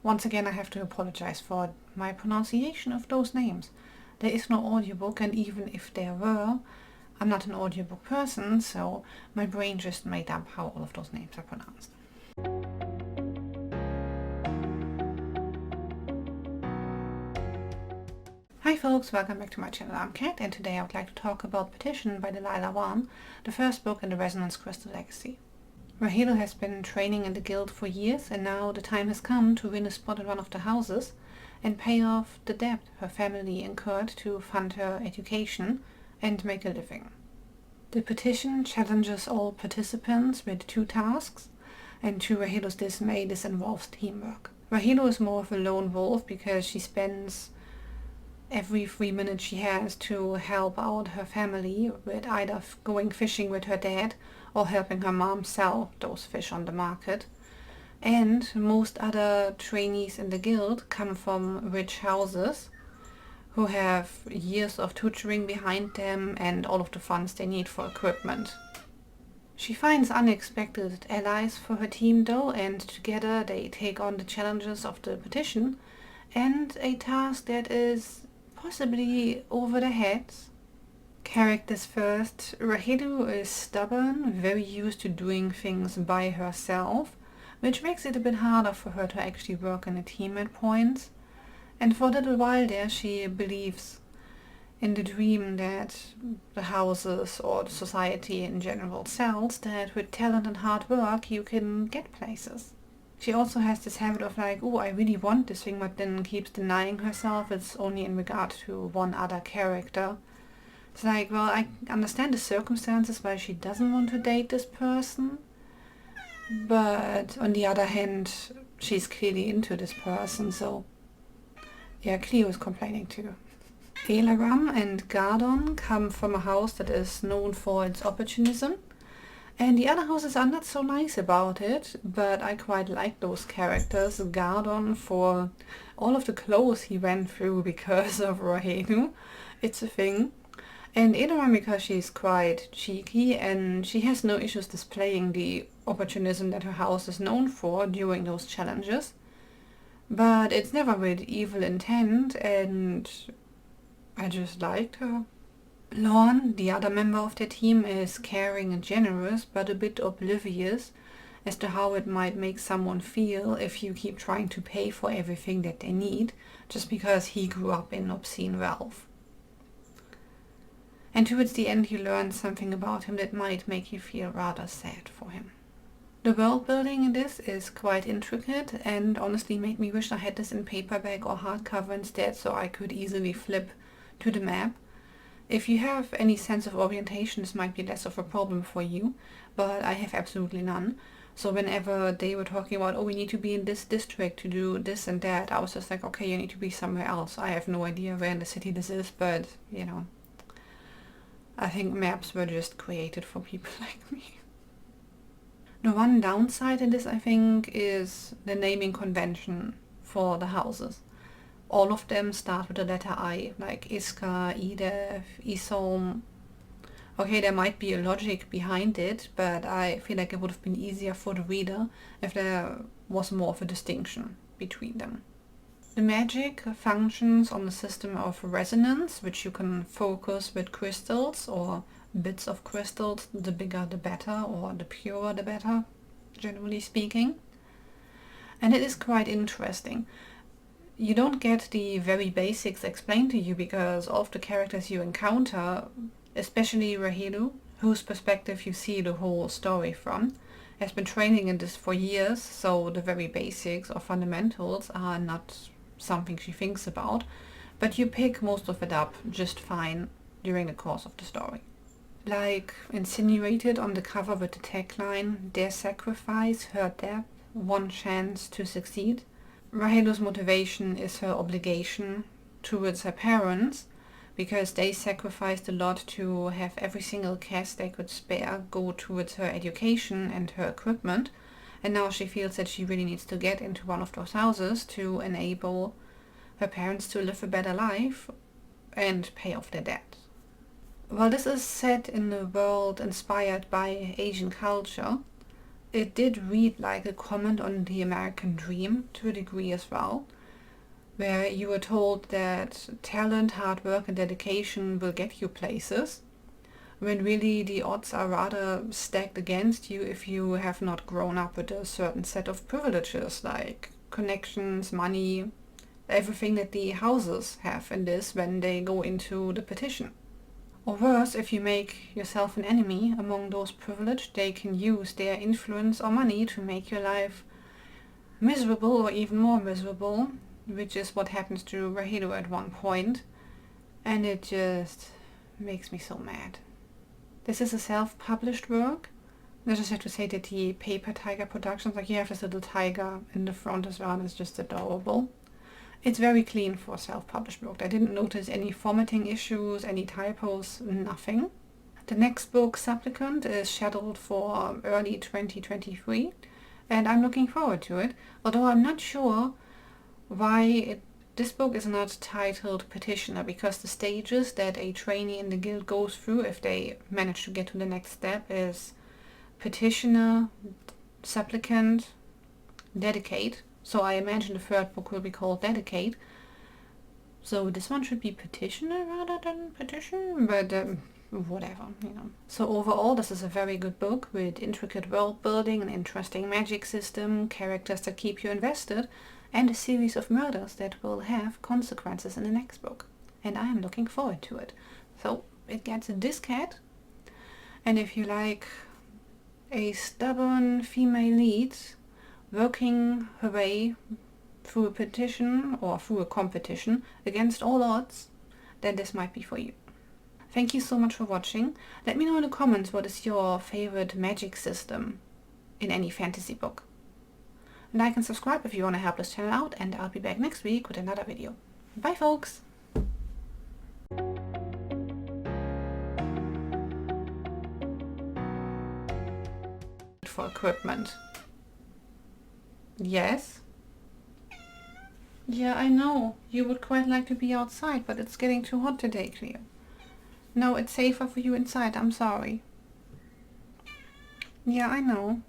Once again, I have to apologize for my pronunciation of those names. There is no audiobook, and even if there were, I'm not an audiobook person, so my brain just made up how all of those names are pronounced. Hi folks, welcome back to my channel. I'm Kat, and today I would like to talk about Petition by Delilah Waan, the first book in the Resonance Crystal Legacy. Rahelu has been training in the guild for years, and now the time has come to win a spot in one of the houses and pay off the debt her family incurred to fund her education and make a living. The petition challenges all participants with 2 tasks, and to Rahelu's dismay this involves teamwork. Rahelu is more of a lone wolf because she spends every 3 minutes she has to help out her family with either going fishing with her dad or helping her mom sell those fish on the market. And most other trainees in the guild come from rich houses who have years of tutoring behind them and all of the funds they need for equipment. She finds unexpected allies for her team though, and together they take on the challenges of the petition and a task that is possibly over their heads. Characters first. Rahelu is stubborn, very used to doing things by herself, which makes it a bit harder for her to actually work in a team at points. And for a little while there she believes in the dream that the houses or the society in general sells, that with talent and hard work you can get places. She also has this habit of like, oh, I really want this thing, but then keeps denying herself. It's only in regard to one other character. It's like, well, I understand the circumstances why she doesn't want to date this person, but on the other hand, she's clearly into this person, so yeah, Cleo is complaining too. Elaram and Gardon come from a house that is known for its opportunism, and the other houses are not so nice about it, but I quite like those characters. Gardon for all of the clothes he went through because of Rahelu, it's a thing. And Elaram because she's quite cheeky and she has no issues displaying the opportunism that her house is known for during those challenges. But it's never with evil intent, and I just liked her. Lorne, the other member of the team, is caring and generous, but a bit oblivious as to how it might make someone feel if you keep trying to pay for everything that they need, just because he grew up in obscene wealth. And towards the end you learn something about him that might make you feel rather sad for him. The world building in this is quite intricate and honestly made me wish I had this in paperback or hardcover instead, so I could easily flip to the map. If you have any sense of orientation, this might be less of a problem for you, but I have absolutely none. So whenever they were talking about, oh, we need to be in this district to do this and that, I was just like, okay, you need to be somewhere else. I have no idea where in the city this is, but, you know, I think maps were just created for people like me. The one downside in this, I think, is the naming convention for the houses. All of them start with the letter I, like Iska, Edeth, Isom. Okay, there might be a logic behind it, but I feel like it would have been easier for the reader if there was more of a distinction between them. The magic functions on the system of resonance, which you can focus with crystals or bits of crystals. The bigger the better, or the purer the better, generally speaking. And it is quite interesting. You don't get the very basics explained to you because all of the characters you encounter, especially Rahelu, whose perspective you see the whole story from, has been training in this for years, so the very basics or fundamentals are not something she thinks about, but you pick most of it up just fine during the course of the story. Like insinuated on the cover with the tagline, their sacrifice, her death, one chance to succeed. Rahelu's motivation is her obligation towards her parents, because they sacrificed a lot to have every single cash they could spare go towards her education and her equipment, and now she feels that she really needs to get into one of those houses to enable her parents to live a better life and pay off their debt. While this is set in a world inspired by Asian culture, it did read like a comment on the American dream to a degree as well, where you were told that talent, hard work and dedication will get you places, when really the odds are rather stacked against you if you have not grown up with a certain set of privileges like connections, money, everything that the houses have in this when they go into the petition. Or worse, if you make yourself an enemy among those privileged, they can use their influence or money to make your life miserable or even more miserable, which is what happens to Rahelu at one point, and it just makes me so mad. This is a self-published work. I just have to say that the Paper Tiger Productions, like you have this little tiger in the front as well, and it's just adorable. It's very clean for a self-published book. I didn't notice any formatting issues, any typos, nothing. The next book, Supplicant, is scheduled for early 2023, and I'm looking forward to it, although I'm not sure why this book is not titled Petitioner, because the stages that a trainee in the guild goes through if they manage to get to the next step is Petitioner, Supplicant, Dedicate. So I imagine the third book will be called Dedicate. So this one should be Petitioner rather than Petition, but whatever, you know. So overall, this is a very good book with intricate world building, an interesting magic system, characters that keep you invested, and a series of murders that will have consequences in the next book. And I am looking forward to it. So it gets a disc-cat, and if you like a stubborn female lead working her way through a petition or through a competition against all odds, then this might be for you. Thank you so much for watching. Let me know in the comments what is your favorite magic system in any fantasy book. Like and subscribe if you want to help this channel out, and I'll be back next week with another video. Bye folks! For equipment. Yes? Yeah, I know. You would quite like to be outside, but it's getting too hot today, Cleo. No, it's safer for you inside. I'm sorry. Yeah, I know.